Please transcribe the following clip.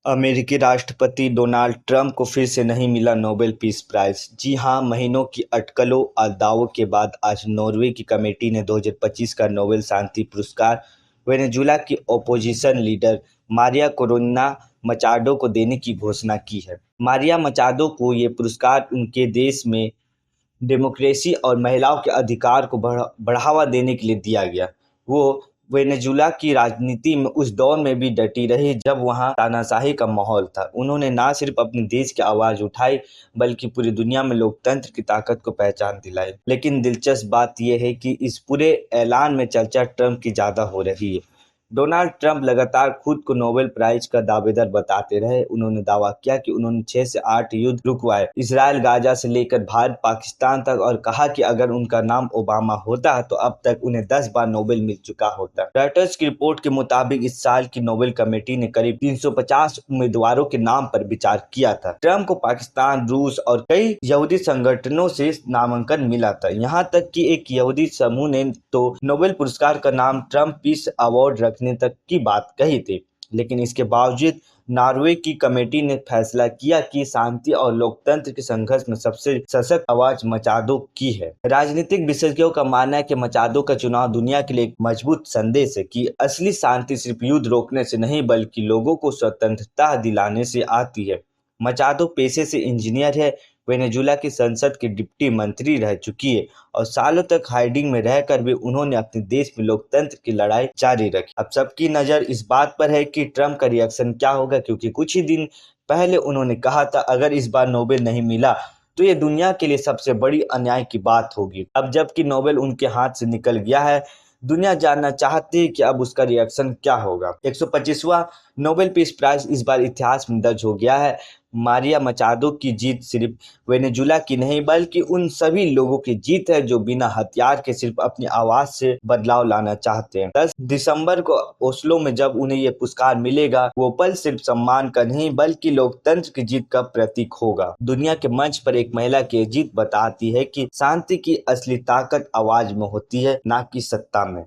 अमेरिकी राष्ट्रपति Donald Trump को फिर से नहीं मिला नोबेल पीस प्राइज। जी हां, महीनों की अटकलों और दावों के बाद आज नॉर्वे की कमेटी ने 2025 का नोबेल शांति पुरस्कार वेनेजुएला की opposition leader Maria corona Machado को देने की घोषणा की है। मारिया मचाडो को ये पुरस्कार उनके देश में डेमोक्रेसी और महिलाओं के अधिकार को बढ़ावा देने के लिए दिया गया। वो वेनेजुएला की राजनीति में उस दौर में भी डटी रही जब वहां तानाशाही का माहौल था। उन्होंने न सिर्फ अपने देश की आवाज उठाई बल्कि पूरी दुनिया में लोकतंत्र की ताकत को पहचान दिलाई। लेकिन दिलचस्प बात यह है कि इस पूरे ऐलान में चर्चा ट्रंप की ज्यादा हो रही है। डोनाल्ड ट्रंप लगातार खुद को नोबेल प्राइज का दावेदार बताते रहे। उन्होंने दावा किया कि उन्होंने 6 से 8 युद्ध रुकवाए, इजराइल गाजा से लेकर भारत पाकिस्तान तक, और कहा कि अगर उनका नाम ओबामा होता तो अब तक उन्हें 10 बार नोबेल मिल चुका होता। रॉयटर्स की रिपोर्ट के मुताबिक इस साल की नोबेल कमेटी ने करीब 350 उम्मीदवारों के नाम पर विचार किया था। ट्रंप को पाकिस्तान, रूस और कई यहूदी संगठनों से नामांकन मिला था। यहाँ तक कि एक यहूदी समूह ने तो नोबेल पुरस्कार का नाम ट्रंप पीस अवार्ड रखने तक की बात कही थी। लेकिन इसके बावजूद नॉर्वे की कमेटी ने फैसला किया कि शांति और लोकतंत्र के संघर्ष में सबसे सशक्त आवाज मचाडो की है। राजनीतिक विशेषज्ञों का मानना है कि मचाडो का चुनाव दुनिया के लिए एक मजबूत संदेश है कि असली शांति सिर्फ युद्ध रोकने से नहीं बल्कि लोगों को स्वतंत्रता दिलाने से आती है। मचाडो पेशे से इंजीनियर है, वेनेजुएला की संसद की डिप्टी मंत्री रह चुकी है और सालों तक हाइडिंग में रहकर भी उन्होंने अपने देश में लोकतंत्र की लड़ाई जारी रखी। अब सबकी नजर इस बात पर है कि ट्रंप का रिएक्शन क्या होगा, क्योंकि कुछ ही दिन पहले उन्होंने कहा था अगर इस बार नोबेल नहीं मिला तो ये दुनिया के लिए सबसे बड़ी अन्याय की बात होगी। अब जबकि नोबेल उनके हाथ से निकल गया है, दुनिया जानना चाहती है कि अब उसका रिएक्शन क्या होगा। 125वां नोबेल पीस प्राइज इस बार इतिहास में दर्ज हो गया है। मारिया मचाडो की जीत सिर्फ वेनेजुएला की नहीं बल्कि उन सभी लोगों की जीत है जो बिना हथियार के सिर्फ अपनी आवाज से बदलाव लाना चाहते हैं। 10 दिसंबर को ओस्लो में जब उन्हें ये पुरस्कार मिलेगा, वो पल सिर्फ सम्मान का नहीं बल्कि लोकतंत्र की जीत का प्रतीक होगा। दुनिया के मंच पर एक महिला की जीत बताती है कि शांति की असली ताकत आवाज में होती है, ना कि सत्ता में।